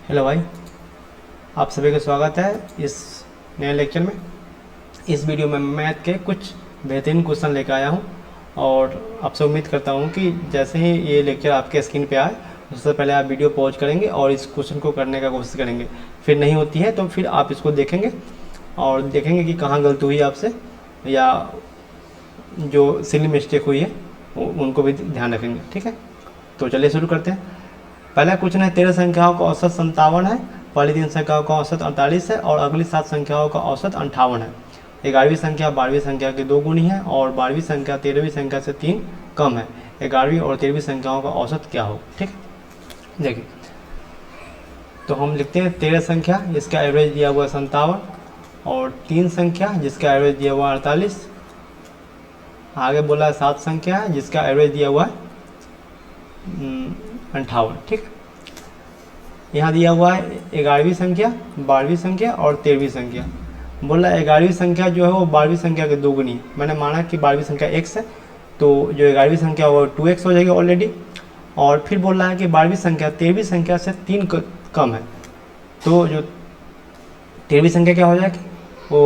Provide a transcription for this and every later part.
Hello भाई, आप सभी का स्वागत है इस नए लेक्चर में। इस वीडियो में मैथ के कुछ बेहतरीन क्वेश्चन लेकर आया हूं और आपसे उम्मीद करता हूं कि जैसे ही ये लेक्चर आपके स्क्रीन पे आए उससे पहले आप वीडियो पॉज करेंगे और इस क्वेश्चन को करने का कोशिश करेंगे। फिर नहीं होती है तो फिर आप इसको देखेंगे और देखेंगे कि कहाँ गलती हुई आपसे या जो सिली मिस्टेक हुई है उनको भी ध्यान रखेंगे। ठीक है, तो चलिए शुरू करते हैं। पहला क्वेश्चन है 13 संख्याओं का औसत 57 है, पहली 3 संख्याओं का औसत 48 है और अगली 7 संख्याओं का औसत 58 है। 11वीं संख्या 12वीं संख्या की 2 गुनी है और 12वीं संख्या 13वीं संख्या से 3 कम है। 11वीं और 13वीं संख्याओं का औसत क्या हो। ठीक है, देखिए तो हम लिखते हैं 13 संख्या जिसका एवरेज दिया हुआ है 57 और 3 संख्या जिसका एवरेज दिया हुआ है 48। आगे बोला है 7 संख्या है जिसका एवरेज दिया हुआ है 58। ठीक है, यहाँ दिया हुआ है 11वीं संख्या 12वीं संख्या और 13वीं संख्या। बोला 11वीं संख्या जो है वो 12वीं संख्या के दोगुनी है। मैंने माना कि 12वीं संख्या x है तो जो 11वीं संख्या वो 2x हो जाएगी ऑलरेडी। और फिर बोल रहा है कि 12वीं संख्या 13वीं संख्या से 3 कम है, तो जो 13वीं संख्या क्या हो जाएगी वो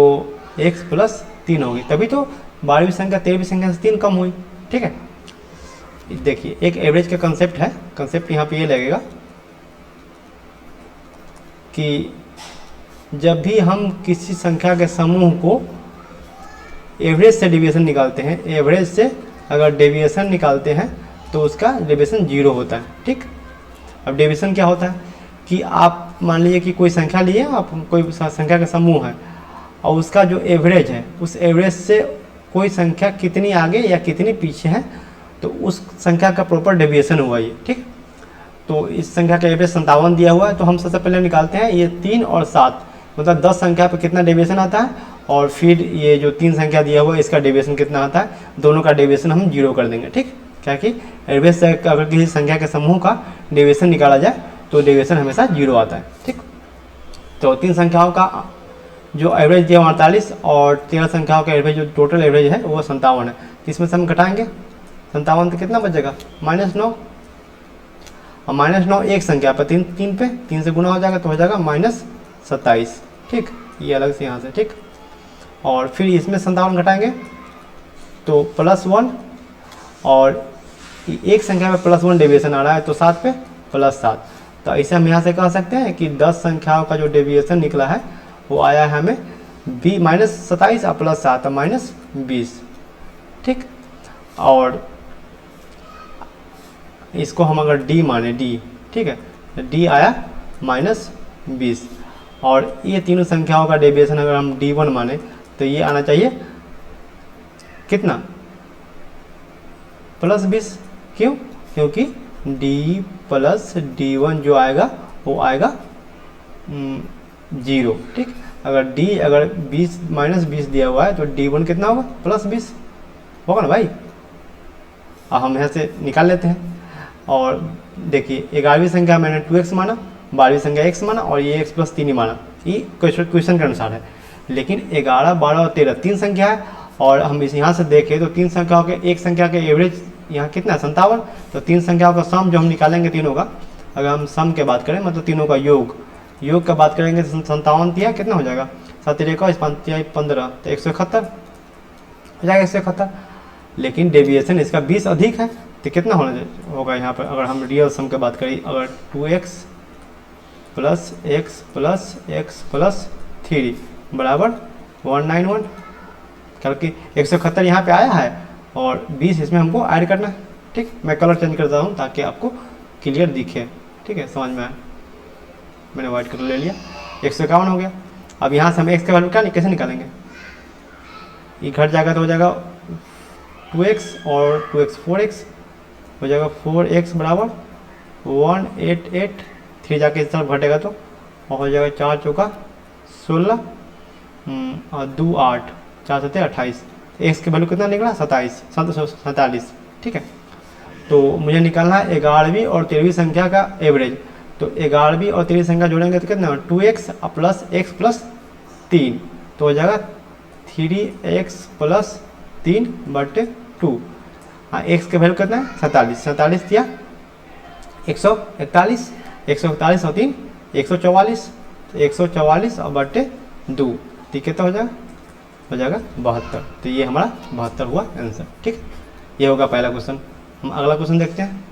x + 3 होगी, तभी तो 12वीं संख्या 13वीं संख्या से 3 कम हुई। ठीक है, देखिए एक एवरेज का कंसेप्ट है। कंसेप्ट यहाँ पे ये लगेगा कि जब भी हम किसी संख्या के समूह को एवरेज से डेविएशन निकालते हैं, एवरेज से अगर डेविएशन निकालते हैं तो उसका डेविएशन 0 होता है। ठीक, अब डेविएशन क्या होता है कि आप मान लीजिए कि कोई संख्या लिए, आप कोई संख्या का समूह है और उसका जो एवरेज है उस एवरेज से कोई संख्या कितनी आगे या कितनी पीछे है तो उस संख्या का प्रॉपर डेविएशन हुआ ये। ठीक, तो इस संख्या का एवरेज 57 दिया हुआ है तो हम सबसे पहले निकालते हैं ये 3 और 7, मतलब 10 संख्या पे कितना डेविएशन आता है और फिर ये जो 3 संख्या दिया हुआ है इसका डेविएशन कितना आता है, दोनों का डेविएशन हम 0 कर देंगे। ठीक, क्या कि एवरेज से अगर किसी संख्या के समूह का डेविएशन निकाला जाए तो डेविएशन हमेशा 0 आता है। ठीक, तो 3 संख्याओं का जो एवरेज दिया 48 और 13 संख्याओं का एवरेज जो टोटल एवरेज है वो 57 है। तो इसमें से हम घटाएंगे 57 तो कितना बचेगा -9, और -9 एक संख्या पर 3 से गुना हो जाएगा तो हो जाएगा -27। ठीक, ये अलग से यहाँ से। ठीक, और फिर इसमें 57 घटाएंगे तो +1 और एक संख्या में +1 डेविएशन आ रहा है तो 7 पे +7। तो इसे हम यहाँ से कह सकते हैं कि 10 संख्याओं का जो डेविएशन निकला है वो आया है हमें -27 और +7 -20। ठीक, और इसको हम अगर d माने d, ठीक है, तो d आया -20 और ये तीनों संख्याओं का डेविएशन अगर हम d1 माने तो ये आना चाहिए कितना +20। क्यों? क्योंकि d + d1 जो आएगा वो आएगा 0। ठीक, अगर d अगर 20 -20 दिया हुआ है तो d1 कितना होगा +20 होगा ना भाई। अब हम यहाँ से निकाल लेते हैं और देखिए 11वीं संख्या मैंने 2x माना, 12वीं संख्या x माना और ये x + 3 ही माना। ये क्वेश्चन के अनुसार है, लेकिन 11, 12 और 13 3 संख्या है और हम इस यहाँ से देखें तो 3 संख्याओं के एक संख्या के एवरेज यहाँ कितना है 57। तो 3 संख्याओं का सम जो हम निकालेंगे तीनों का, अगर हम सम के बात करें मतलब तीनों का योग का बात करेंगे तो 57 दिया कितना हो जाएगा 7 × 5 = 15 तो 171 हो जाएगा 171। लेकिन डेविएशन इसका 20 अधिक है तो कितना होगा यहाँ पर अगर हम रियल सम की बात करें, अगर 2x + x + x + 3 बराबर 191, क्योंकि 171 यहाँ पे आया है और 20 इसमें हमको ऐड करना है। ठीक, मैं कलर चेंज करता हूँ ताकि आपको क्लियर दिखे। ठीक है, समझ में आया, मैंने वाइट कलर ले लिया। 151 हो गया। अब यहाँ से हम x का वैल्यू क्या कैसे निकालेंगे, ये घट जाएगा तो हो जाएगा 2x और 2x 4x हो जाएगा 4x बराबर 188। 3 जाके इस तरफ घटेगा तो हो जाएगा 4 चौका 16 और 2 8, 4 7 28। x की वैल्यू कितना निकला 47। ठीक है, तो मुझे निकालना है 11वीं और 13वीं संख्या का एवरेज। तो 11वीं और 13वीं संख्या जोड़ेंगे तो कितना 2x + x + 3 तो हो जाएगा 3x + 3/2। हाँ, x के वैल्यू कितना है 47 दिया 141 141 और 3 144, तो 144 और बटे 2, तो कितना हो जाएगा 72। तो ये हमारा 72 हुआ आंसर। ठीक, ये होगा पहला क्वेश्चन। हम अगला क्वेश्चन देखते हैं।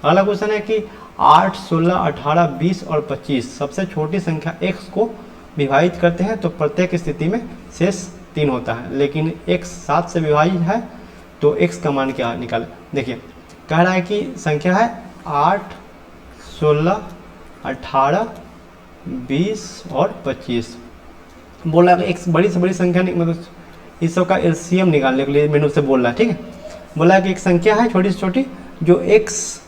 अगला क्वेश्चन है कि 8, 16, 18, 20 और 25 सबसे छोटी संख्या x को विभाजित करते हैं तो प्रत्येक स्थिति में शेष 3 होता है, लेकिन x 7 से विभाजित है तो x का मान क्या निकालें। देखिए कह रहा है कि संख्या है 8, 16, 18, 20 और 25। बोला कि एक बड़ी से बड़ी संख्या मतलब इस सब का एलसीएम निकालने के लिए मैंने उससे बोल रहा है। ठीक है, बोला कि एक संख्या है छोटी से छोटी जो x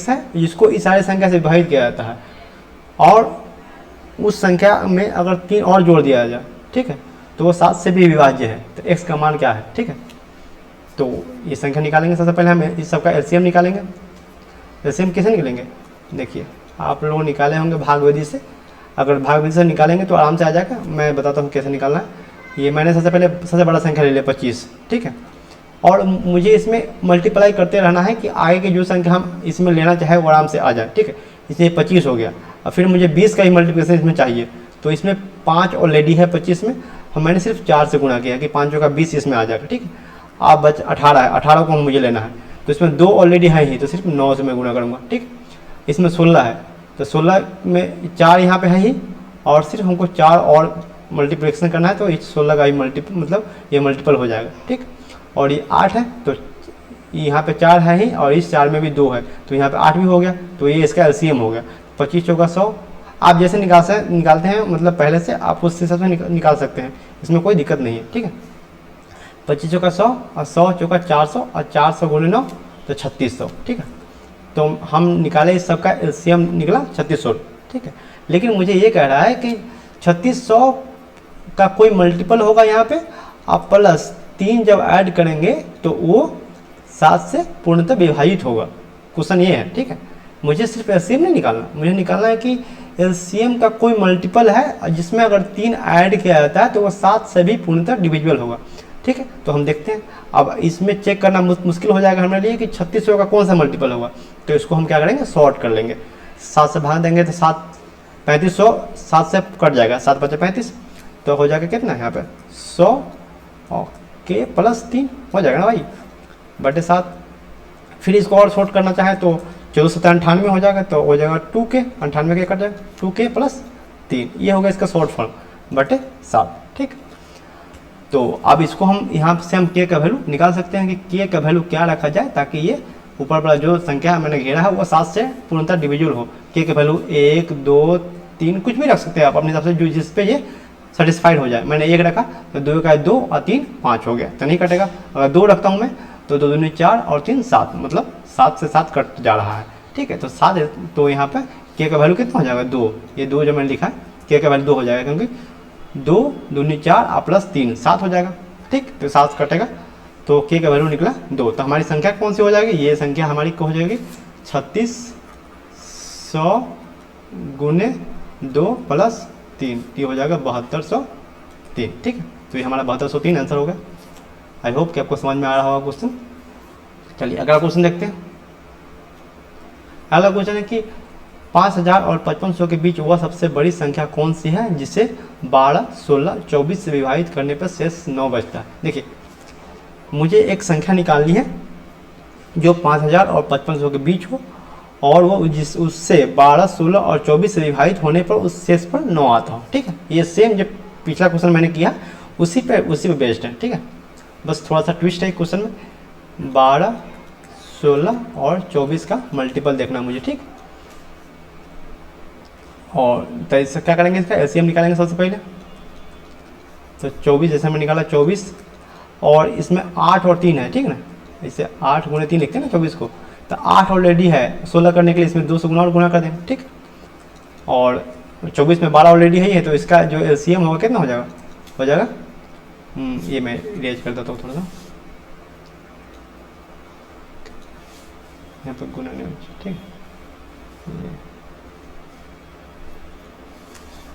है जिसको इस सारी संख्या से विभाजित किया जाता है, और उस संख्या में अगर 3 और जोड़ दिया जाए, ठीक है, तो वो 7 से भी विभाज्य है, तो x का मान क्या है। ठीक है, तो ये संख्या निकालेंगे। सबसे पहले हम इस सब का एलसीएम निकालेंगे। एलसीएम कैसे निकालेंगे, देखिए आप लोग निकाले होंगे भाग विधि से। अगर भाग विधि से निकालेंगे तो आराम से आ जाएगा। मैं बताता हूँ कैसे निकालना है। ये मैंने सबसे पहले सबसे बड़ा संख्या ले लिया 25। ठीक है, और मुझे इसमें मल्टीप्लाई करते रहना है कि आगे की जो संख्या हम इसमें लेना चाहे वो आराम से आ जाए। ठीक है, इसमें 25 हो गया, और फिर मुझे 20 का ही मल्टीप्लिकेशन इसमें चाहिए, तो इसमें 5 ऑलरेडी है 25 में, हम मैंने सिर्फ 4 से गुणा किया कि 5 का 20 इसमें आ जाएगा। ठीक है, आप बच 18 है, 18 को मुझे लेना है, तो इसमें 2 ऑलरेडी है ही, तो सिर्फ 9 से मैं गुणा करूँगा। ठीक, इसमें 16 है, तो 16 में 4 यहाँ पे है ही, और सिर्फ हमको 4 और मल्टीप्लिकेशन करना है, तो इस 16 का ही ये मल्टीपल हो जाएगा। ठीक, और ये 8 है, तो यहाँ पे 4 है ही, और इस 4 में भी 2 है, तो यहाँ पे 8 भी हो गया, तो ये इसका एलसीएम हो गया। 25 चौका 100, आप जैसे निकालते हैं मतलब पहले से आप उस हिसाब से निकाल सकते हैं, इसमें कोई दिक्कत नहीं है। ठीक है, 25 चौका 100 और 100 चौका 400 और 400 गुणे 9 तो 3600। ठीक है, तो हम निकाले इस सब का एलसीएम निकला 3600। ठीक है, लेकिन मुझे ये कह रहा है कि 3600 का कोई मल्टीपल होगा यहाँ पे, आप प्लस 3 जब ऐड करेंगे तो वो 7 से पूर्णतः विभाजित होगा। क्वेश्चन ये है। ठीक है, मुझे सिर्फ एलसीएम नहीं निकालना, मुझे निकालना है कि एलसीएम का कोई मल्टीपल है जिसमें अगर 3 ऐड किया जाता है तो वो 7 से भी पूर्णतः डिविजिबल होगा। ठीक है, तो हम देखते हैं। अब इसमें चेक करना मुश्किल हो जाएगा हमारे लिए कि 3600 का कौन सा मल्टीपल होगा, तो इसको हम क्या करेंगे, शॉर्ट कर लेंगे। 7 से भाग देंगे तो 3500 7 से कट जाएगा, 7 बचे 35, तो हो जाएगा कितना यहाँ पे 100 के प्लस 3 हो जाएगा ना भाई, बटे 7। फिर इसको और शॉर्ट करना चाहे तो 14 से 98 हो जाएगा, तो हो जाएगा 2k, 98 के कट जाएगा 2k प्लस 3, ये होगा इसका शॉर्ट फॉर्म बटे 7। ठीक, तो अब इसको हम यहाँ से हम k का वैल्यू निकाल सकते हैं कि k का वैल्यू क्या रखा जाए ताकि ये ऊपर वाला जो संख्या मैंने घेरा है वो 7 से पूर्णतः डिविजिबल हो। k का वैल्यू 1, 2, 3 कुछ भी रख सकते हैं आप अपने हिसाब से, जो जिस पे ये सेटिस्फाइड हो जाए। मैंने 1 रखा तो 2 का 2 और 3 5 हो गया, तो नहीं कटेगा। अगर 2 रखता हूँ मैं तो 2 दूनी 4 और 3 7, मतलब 7 से 7 कट जा रहा है। ठीक है, तो 7, तो यहाँ पे k का वैल्यू कितना हो जाएगा 2, ये 2 जो मैंने लिखा है k का वैल्यू 2 हो जाएगा, क्योंकि 2 दूनी 4 और प्लस 3 7 हो जाएगा। ठीक, तो 7 कटेगा तो k का वैल्यू निकला 2। तो हमारी संख्या कौन सी हो जाएगी, ये संख्या हमारी हो जाएगी 3600 गुने 2 प्लस 3, ये हो जाएगा 7203। ठीक है, तो ये हमारा 7203 आंसर हो गया। आई होप कि आपको समझ में आ रहा होगा क्वेश्चन। चलिए अगला क्वेश्चन देखते हैं। अगला क्वेश्चन है कि 5000 और 5500 के बीच वह सबसे बड़ी संख्या कौन सी है जिसे 12, 16, 24 से विभाजित करने पर शेष 9 बचता है। देखिए मुझे एक संख्या निकालनी है जो 5000 और 5500 के बीच हो, और वो उससे 12, 16 और 24 से विभाजित होने पर उस शेष पर 9 आता हो। ठीक है, ये सेम जो पिछला क्वेश्चन मैंने किया उसी पे बेस्ड है। ठीक है, बस थोड़ा सा ट्विस्ट है क्वेश्चन में। 12, 16 और 24 का मल्टीपल देखना मुझे। ठीक, और तो इससे क्या करेंगे, इसका एलसीएम निकालेंगे सबसे पहले। तो 24 जैसे मैंने निकाला 24, और इसमें 8 और 3 है। ठीक है ना, इसे 8 गुणे 3 लिखते हैं ना 24 को, तो 8 ऑलरेडी है, 16 करने के लिए इसमें 2 से गुना और गुना कर देंगे। ठीक, और 24 में 12 ऑलरेडी है, तो इसका जो एलसीएम होगा कितना हो जाएगा ये मैं इरेज कर देता हूँ थोड़ा सा, यहाँ पर गुना नहीं। ठीक,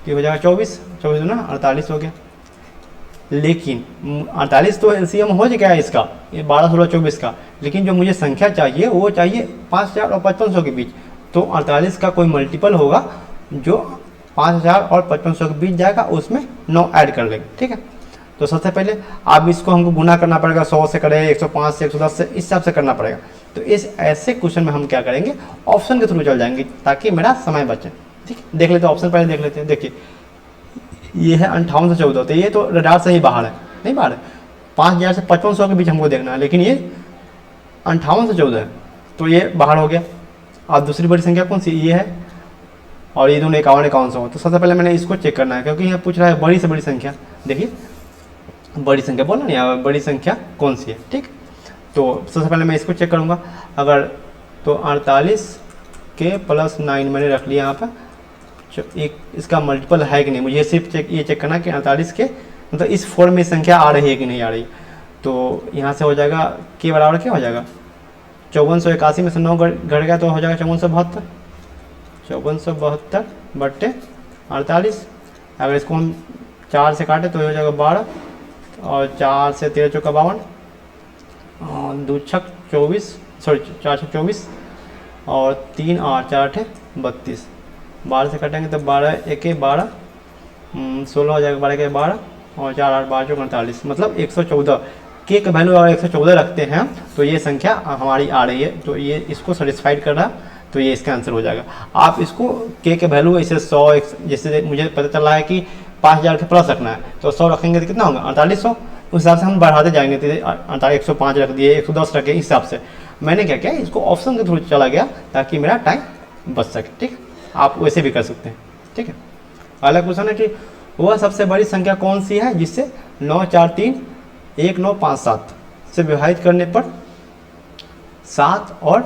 ये हो जाएगा 24 ना 48 हो गया। लेकिन 48 तो एलसीएम हो गया इसका, ये 12, 16, 24 का, लेकिन जो मुझे संख्या चाहिए वो चाहिए 5000 और 5500 के बीच। तो 48 का कोई मल्टीपल होगा जो 5000 और 5500 के बीच जाएगा, उसमें 9 ऐड कर लेंगे। ठीक है, तो सबसे पहले आप इसको हमको गुना करना पड़ेगा, 100 से करें, 105 से, 110 से, इस हिसाब से करना पड़ेगा। तो इस ऐसे क्वेश्चन में हम क्या करेंगे, ऑप्शन के थ्रू चल जाएंगे ताकि मेरा समय बचे। ठीक है, देख लेते हैं ऑप्शन, पहले देख लेते हैं। देखिए ये है 58 से 14, तो ये तो रडार से ही बाहर है, नहीं बाहर है। 5000 से 5500 के बीच हमको देखना है, लेकिन ये 58 से 14 है, तो ये बाहर हो गया। अब दूसरी बड़ी संख्या कौन सी, ये है, और ये दोनों 51-5100। तो सबसे पहले मैंने इसको चेक करना है, क्योंकि यहाँ पूछ रहा है बड़ी से बड़ी संख्या। देखिए बड़ी संख्या बोला नहीं, यहाँ बड़ी संख्या कौन सी है। ठीक, तो सबसे पहले मैं इसको चेक करूँगा। अगर तो 48 के प्लस 9 मैंने रख लिया यहाँ पर, एक इसका मल्टीपल है कि नहीं, मुझे सिर्फ ये चेक करना कि 48 के मतलब इस फॉर्म में संख्या आ रही है कि नहीं आ रही। तो यहाँ से हो जाएगा के बराबर क्या हो जाएगा, 5481 में से 9 घट गया तो हो जाएगा 5472, 5472 बट्टे 48। अगर इसको हम 4 से काटें तो हो जाएगा 12, और 4 से 13 चौका 52, और 2 छक 24, सॉरी 4 छक 24, और 3 8 4 8 32। 12 से काटेंगे तो 12 1 12, 16 हो जाएगा, 12 के 12, और 4 8 12 48, मतलब 114 के का वैल्यू अगर 114 रखते हैं तो ये संख्या हमारी आ रही है, तो ये इसको सेटिस्फाइड कर रहा है, तो ये इसका आंसर हो जाएगा। आप इसको के वैल्यू ऐसे 100, जैसे मुझे पता चल रहा है कि 5000 के प्लस रखना है, तो 100 रखेंगे तो कितना होगा 4800, उस हिसाब से हम बढ़ाते जाएंगे। तो 105 रख दिए, 110 रखे, इस हिसाब से मैंने क्या किया, इसको ऑप्शन के थ्रू चला गया ताकि मेरा टाइम बच सके। ठीक, आप वैसे भी कर सकते हैं। ठीक है, अगला क्वेश्चन है कि वह सबसे बड़ी संख्या कौन सी है जिससे 9431957 से विभाजित करने पर 7 और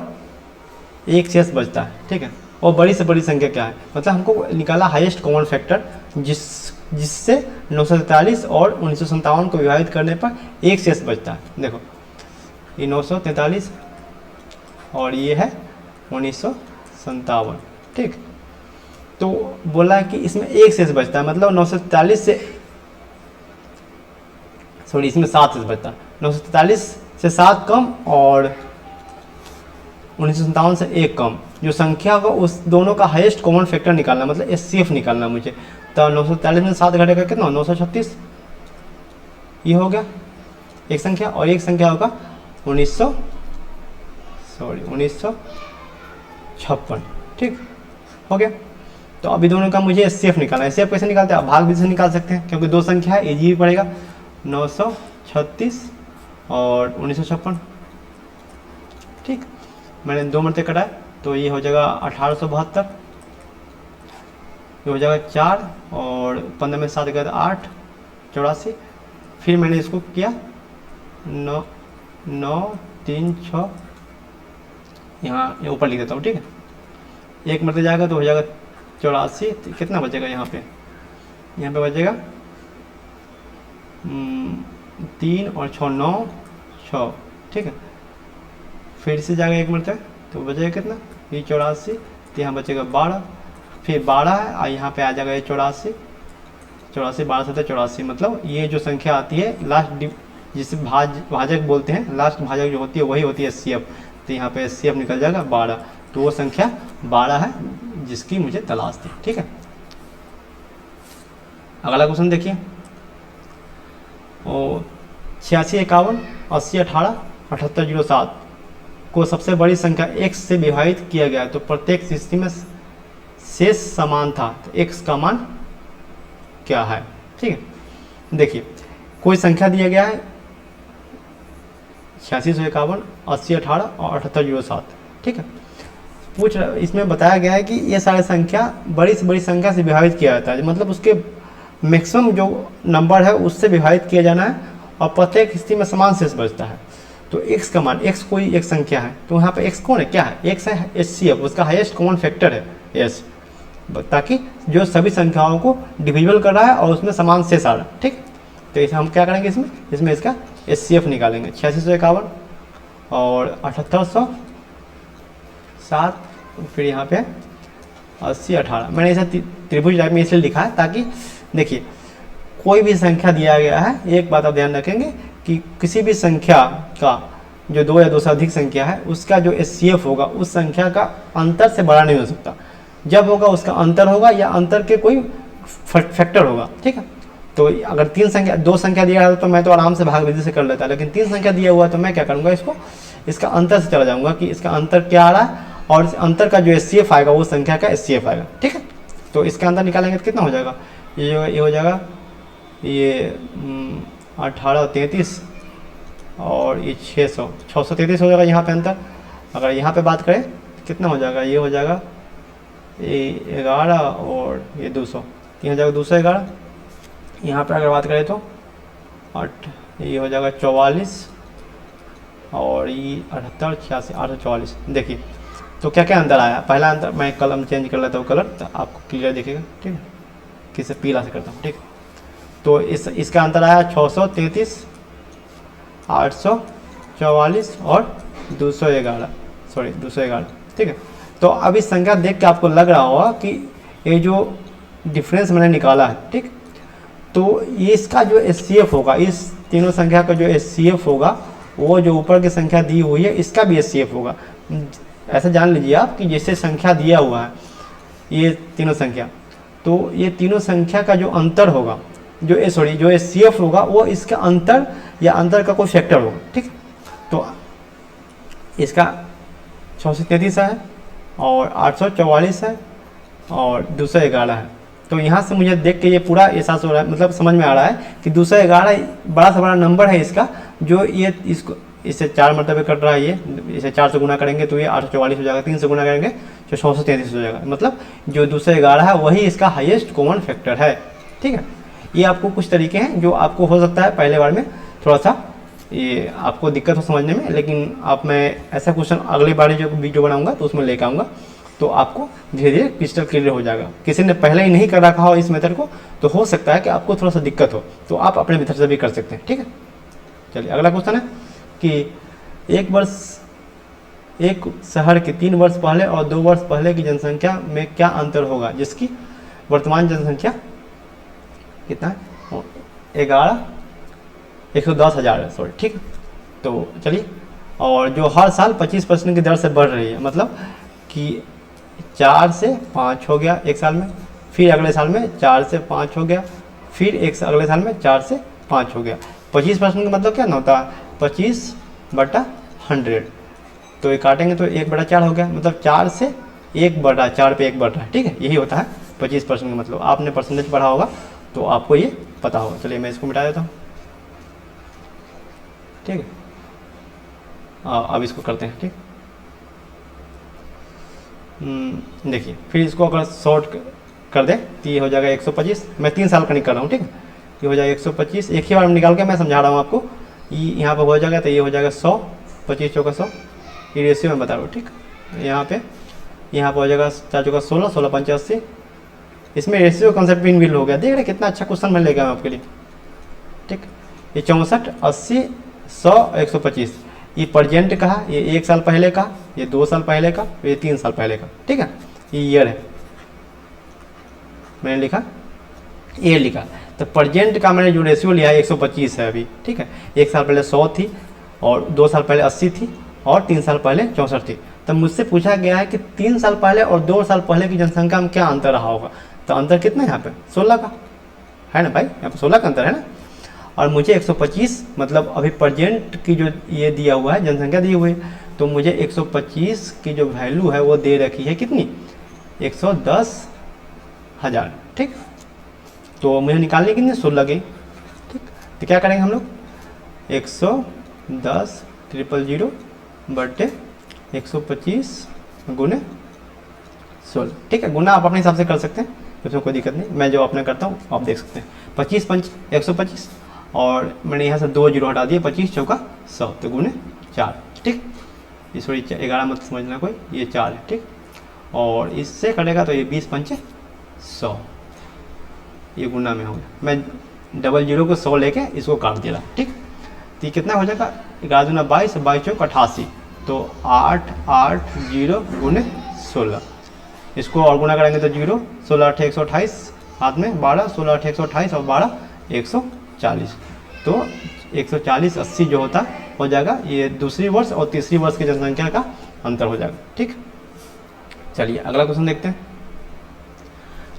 1 शेष बचता है। ठीक है, और बड़ी से बड़ी संख्या क्या है, मतलब हमको निकाला हाईएस्ट कॉमन फैक्टर जिससे 943 और 1957 को विभाजित करने पर 1 शेष बचता है। देखो ये 943 और ये है 1957। ठीक, तो बोला है कि इसमें 1 शेष बचता है, मतलब 943 से, सॉरी इसमें 7 शेष बचता है, 943 से 7 कम और 1957 से 1 कम, जो संख्या होगा उस दोनों का हाईएस्ट कॉमन फैक्टर निकालना, मतलब एचसीएफ निकालना मुझे। तो 943 में 7 घटेगा कितना, 936, ये हो गया एक संख्या, और एक संख्या होगा 1956। ठीक हो गया, तो अभी दोनों का मुझे एचसीएफ निकालना है। एचसीएफ कैसे निकालते हैं, भाग विधि से निकाल सकते हैं, क्योंकि दो संख्या है, इजी भी पड़ेगा। 936 और 1956। ठीक, मैंने 2 मरते कटाए तो ये हो जाएगा 1872, ये हो जाएगा 4, और 15 में 7 गया 8, 84। फिर मैंने इसको किया 9 9 3 6, यहाँ ऊपर लिख देता हूँ। ठीक है, 1 मरते जाएगा तो हो जाएगा 84, कितना बचेगा यहाँ पे बचेगा 3 और 6 9 6। ठीक है, फिर से जाएगा 1 मरते तो बचेगा कितना, ये 84, तो यहाँ बचेगा 12, फिर 12 है और यहाँ पे आ जाएगा ये 84, 12 से 84, मतलब ये जो संख्या आती है लास्ट जिसे भाजक बोलते हैं, लास्ट भाजक जो होती है वही होती है एचसीएफ। तो यहाँ पे एचसीएफ निकल जाएगा 12, तो वो संख्या 12 है जिसकी मुझे तलाश थी। ठीक है, अगला क्वेश्चन देखिए, 86 51 80 18 78 07 को सबसे बड़ी संख्या x से विभाजित किया गया है, तो प्रत्येक स्थिति में शेष समान था, तो x का मान क्या है। ठीक है, देखिए कोई संख्या दिया गया है 8651 80 18 और 78 07। ठीक है, इसमें बताया गया है कि ये सारे संख्या बड़ी से बड़ी संख्या से विभाजित किया जाता है, मतलब उसके मैक्सिमम जो नंबर है उससे विभाजित किया जाना है, और प्रत्येक स्थिति में समान शेष बचता है। तो x का मान, x कोई एक संख्या है, तो यहाँ पे x कौन है, क्या है, x है HCF, उसका हाईएस्ट कॉमन फैक्टर है s, ताकि जो सभी संख्याओं को डिविजिबल कर रहा है और उसमें समान शेष आ रहा है। ठीक, तो इसे हम क्या करेंगे, इसमें इसका HCF निकालेंगे, 8651 और 7807, फिर यहाँ पे 80 18। मैंने ऐसा त्रिभुज टाइप में इसलिए लिखा है ताकि देखिए कोई भी संख्या दिया गया है, एक बात आप ध्यान रखेंगे कि किसी भी संख्या का जो 2 या 2 से अधिक संख्या है उसका जो HCF होगा उस संख्या का अंतर से बड़ा नहीं हो सकता। जब होगा उसका अंतर होगा या अंतर के कोई फैक्टर होगा, ठीक है। तो अगर 2 संख्या दिया है तो मैं तो आराम से भाग विधि से कर लेता, लेकिन 3 संख्या दिया हुआ है तो मैं क्या करूँगा, इसका अंतर से चला जाऊँगा कि इसका अंतर क्या आ रहा है, और इस अंतर का जो HCF आएगा वो संख्या का HCF आएगा, ठीक है। तो इसका अंतर निकालेंगे तो कितना हो जाएगा, ये हो जाएगा ये 18 और 33 और ये 633 हो जाएगा यहाँ पे अंतर। अगर यहाँ पे बात करें कितना हो जाएगा, ये हो जाएगा ये 11 और ये 200, ये हो जाएगा 211। यहाँ पर अगर बात करें तो ये हो जाएगा 44 और ये 78 86 844। देखिए तो क्या क्या अंतर आया। पहला अंतर, मैं कलम चेंज कर लेता हूँ कलर तो आपको क्लियर दिखेगा, ठीक है। किसे पीला से करता हूँ, ठीक है। तो इसका अंतर आया 633 844 और 211, ठीक है। तो अब इस संख्या देख के आपको लग रहा होगा कि ये जो डिफरेंस मैंने निकाला है, ठीक, तो ये इसका जो HCF होगा, इस तीनों संख्या का जो HCF होगा वो जो ऊपर की संख्या दी हुई है इसका भी HCF होगा। ऐसा जान लीजिए आप कि जैसे संख्या दिया हुआ है ये तीनों संख्या, तो ये तीनों संख्या का जो अंतर होगा, जो HCF होगा वो इसका अंतर या अंतर का कोई फैक्टर होगा, ठीक। तो इसका 633 है और 844 है और 211 है। तो यहाँ से मुझे देख के ये पूरा एहसास हो रहा है, मतलब समझ में आ रहा है कि 211 बड़ा से बड़ा नंबर है इसका, जो ये इससे 4 मरतबे कट रहा है। ये इसे 4 से गुना करेंगे तो ये 844 हो जाएगा, 3 से गुना करेंगे तो 633 हो जाएगा। मतलब जो 211 है वही इसका हाईएस्ट कॉमन फैक्टर है, ठीक है। ये आपको कुछ तरीके हैं जो आपको हो सकता है पहले बार में थोड़ा सा ये आपको दिक्कत हो समझने में, लेकिन आप मैं ऐसा क्वेश्चन अगली बार जो वीडियो बनाऊंगा तो उसमें लेकर आऊँगा, तो आपको धीरे धीरे क्रिस्टल क्लियर हो जाएगा। किसी ने पहले ही नहीं कर रखा हो इस मेथड को तो हो सकता है कि आपको थोड़ा सा दिक्कत हो, तो आप अपने मेथड से भी कर सकते हैं, ठीक है। चलिए अगला क्वेश्चन है कि एक शहर के 3 वर्ष पहले और 2 वर्ष पहले की जनसंख्या में क्या अंतर होगा, जिसकी वर्तमान जनसंख्या कितना है 110,000 है, सॉरी, ठीक है। तो चलिए, और जो हर साल 25% की दर से बढ़ रही है, मतलब कि 4 से 5 हो गया एक साल में, फिर अगले साल में 4 से 5 हो गया, फिर अगले साल में 4 से 5 हो गया। 25% का मतलब क्या ना होता है 25/100। तो ये काटेंगे तो 1/4 हो गया, मतलब 4 से 1/4 पे 1 बढ़ रहा है, ठीक है। यही होता है 25% का मतलब। आपने परसेंटेज पढ़ा होगा तो आपको ये पता होगा। चलिए मैं इसको मिटा देता हूँ, ठीक है। अब इसको करते हैं, ठीक। देखिए फिर इसको अगर शॉर्ट कर दे तो ये हो जाएगा 125। मैं 3 साल का निकाल रहा हूँ, ठीक है। ये हो जाएगा 125, एक ही बार में निकाल के मैं समझा रहा हूँ आपको। ये यहाँ पर हो जाएगा तो ये हो जाएगा 100, 25 चौका 100, ये रेशियो में बता रहा हूँ, ठीक। यहाँ पे हो जाएगा 4 चौका 16, 16 पंचे 80। इसमें रेशियो कॉन्सेप्ट भी इनबिल्ड हो गया। देख रहे कितना अच्छा क्वेश्चन मैं लेकर आया आपके लिए, ठीक। ये 64, 80, 100, 125। ये प्रेजेंट का है, ये 1 साल पहले का, ये 2 साल पहले का, ये 3 साल पहले का, ठीक है। ये ईयर है, मैंने लिखा ईयर लिखा। तो प्रेजेंट का मैंने जो रेशियो लिया है 125 है अभी, ठीक है। 1 साल पहले 100 थी और 2 साल पहले 80 थी और 3 साल पहले 64 थी। तो मुझसे पूछा गया है कि 3 साल पहले और 2 साल पहले की जनसंख्या में क्या अंतर रहा होगा। तो अंतर कितना है यहाँ पे 16 का है ना भाई, यहाँ पे 16 का अंतर है ना। और मुझे 125 मतलब अभी प्रेजेंट की जो ये दिया हुआ है जनसंख्या दी हुई है, तो मुझे 125 की जो वैल्यू है वो दे रखी है कितनी 110,000, ठीक। तो मुझे निकालने कितनी 16 की, ठीक। तो क्या करेंगे हम लोग 110,000 बटे 125 गुने 16, ठीक है। गुना आप अपने हिसाब से कर सकते हैं, उसमें कोई दिक्कत नहीं। मैं जो अपने करता हूँ आप देख सकते हैं। 25 पंच 125 और मैंने यहाँ से 2 जीरो हटा दिए, 25 चौका 100 तो गुने 4, ठीक। ये सॉरी 11 मत समझना कोई, ये 4 है, ठीक। और इससे कटेगा तो ये 20 पंचे 100, ये गुना में हो गया। मैं डबल जीरो को 100 लेके इसको काट दिया, ठीक। तो ये कितना हो जाएगा 11 दूना 22, 22 चौक 88, तो 880 गुने 16। इसको और गुना करेंगे तो 0, 16 8 128 हाथ में 12, 16 8 128 और 12 140। तो 140 80 जो होता है हो जाएगा ये दूसरी वर्ष और तीसरी वर्ष की जनसंख्या का अंतर हो जाएगा। ठीक, चलिए अगला क्वेश्चन देखते हैं।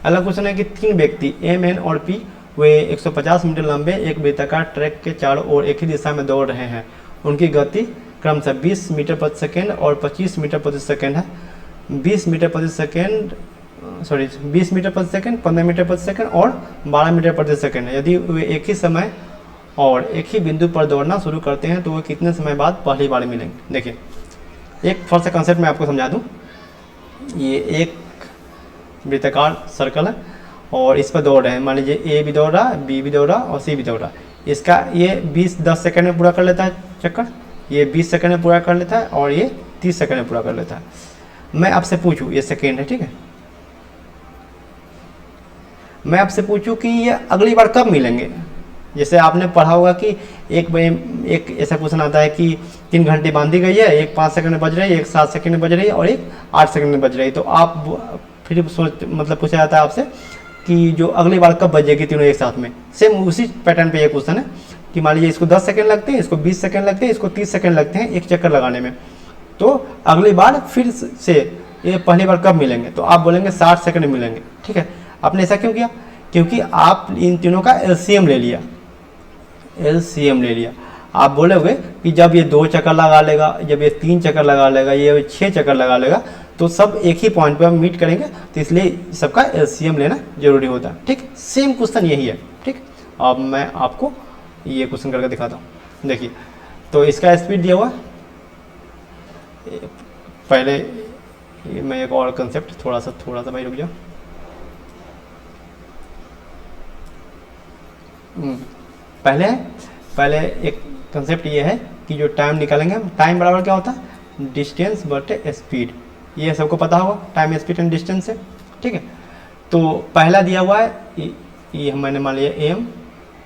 अगला क्वेश्चन है कि 3 व्यक्ति एम, एन और पी वे 150 मीटर लंबे एक वृत्ताकार ट्रैक के चारों ओर एक ही दिशा में दौड़ रहे हैं। उनकी गति क्रमशः 20 मीटर प्रति सेकेंड और 25 मीटर प्रति सेकेंड है। 20 मीटर प्रति सेकेंड 20 मीटर प्रति सेकेंड, 15 मीटर प्रति सेकेंड और 12 मीटर प्रति सेकेंड है। यदि वे एक ही समय और एक ही बिंदु पर दौड़ना शुरू करते हैं तो वे कितने समय बाद पहली बार मिलेंगे। देखिए, एक फर्स्ट सा कंसेप्ट मैं आपको समझा दूँ। ये एक वृत्ताकार सर्कल है और इस पर दौड़ रहे हैं। मान लीजिए ए भी दौड़ रहा है, बी भी दौड़ रहा और सी भी दौड़ रहा है। इसका ये 10 सेकंड में पूरा कर लेता है चक्कर, ये 20 सेकंड में पूरा कर लेता है और ये 30 सेकंड में पूरा कर लेता है। मैं आपसे पूछूं, ये सेकंड है, ठीक है, मैं आपसे पूछूं कि ये अगली बार कब मिलेंगे। जैसे आपने पढ़ा होगा कि एक ऐसा क्वेश्चन आता है कि 3 घंटे बांधी गई है, एक 5 सेकंड में बज रही है, एक 7 सेकंड में बज रही है और एक 8 सेकंड में बज रही है। तो आप फिर पूछा जाता है आपसे कि जो अगली बार कब बजेगी तीनों एक साथ में। सेम उसी पैटर्न पे ये क्वेश्चन है कि मान लीजिए इसको 10 सेकंड लगते हैं, इसको 20 सेकंड लगते हैं, इसको 30 सेकंड लगते हैं एक चक्कर लगाने में। तो अगली बार फिर से ये पहली बार कब मिलेंगे, तो आप बोलेंगे 60 सेकंड मिलेंगे। ठीक है, आपने ऐसा क्यों किया? क्योंकि आप इन तीनों का एलसीएम ले लिया, एलसीएम ले लिया। आप बोलोगे कि जब ये 2 चक्कर लगा लेगा, जब ये 3 चक्कर लगा लेगा, ये 6 चक्कर लगा लेगा, तो सब एक ही पॉइंट पे हम मीट करेंगे, तो इसलिए सबका एलसीएम लेना जरूरी होता है। ठीक, सेम क्वेश्चन यही है। ठीक, अब मैं आपको ये क्वेश्चन करके दिखाता हूँ। देखिए, तो इसका स्पीड दिया हुआ, पहले मैं एक और कंसेप्ट थोड़ा सा भाई रुक जाओ। पहले एक कंसेप्ट ये है कि जो टाइम निकालेंगे हम, टाइम बराबर क्या होता है, डिस्टेंस बटे स्पीड। ये सबको पता होगा, टाइम स्पीड एंड डिस्टेंस से। ठीक है, तो पहला दिया हुआ है ये मैंने मान लिया एम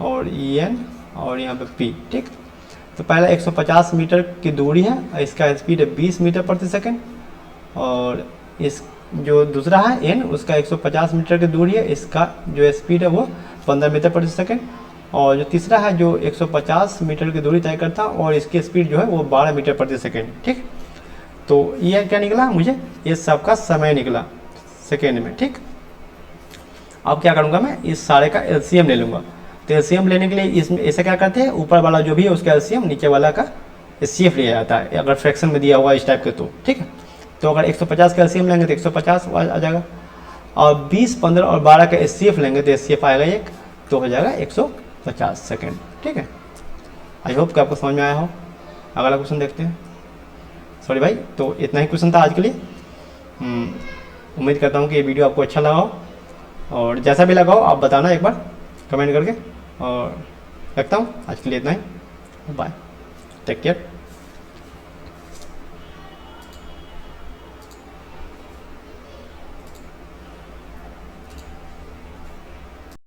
और एन और यहाँ पे पी। ठीक, तो पहला 150 मीटर की दूरी है, इसका स्पीड है 20 मीटर प्रति सेकेंड, और इस जो दूसरा है एन, उसका 150 मीटर की दूरी है, इसका जो स्पीड है वो 15 मीटर प्रति सेकेंड, और जो तीसरा है जो 150 मीटर की दूरी तय करता और इसकी स्पीड जो है वो 12 मीटर प्रति सेकेंड। ठीक, तो ये क्या निकला मुझे, ये सबका समय निकला सेकेंड में। ठीक, अब क्या करूँगा, मैं इस सारे का एलसीएम ले लूँगा। तो एलसीएम लेने के लिए इसमें ऐसे क्या करते हैं, ऊपर वाला जो भी है उसका एलसीएम, नीचे वाला का एचसीएफ लिया जाता है अगर फ्रैक्शन में दिया हुआ इस टाइप के। तो ठीक है, तो अगर 150 का एलसीएम लेंगे तो 150 आ जाएगा, और 20, 15 और 12 का एचसीएफ लेंगे तो एचसीएफ आएगा 1, तो हो जाएगा 150 सेकेंड। ठीक है, आई होप कि आपको समझ में आया हो। अगला क्वेश्चन देखते हैं। सॉरी भाई, तो इतना ही क्वेश्चन था आज के लिए। उम्मीद करता हूँ कि ये वीडियो आपको अच्छा लगा हो, और जैसा भी लगा हो आप बताना एक बार कमेंट करके। और रखता हूँ आज के लिए इतना ही, बाय, टेक केयर।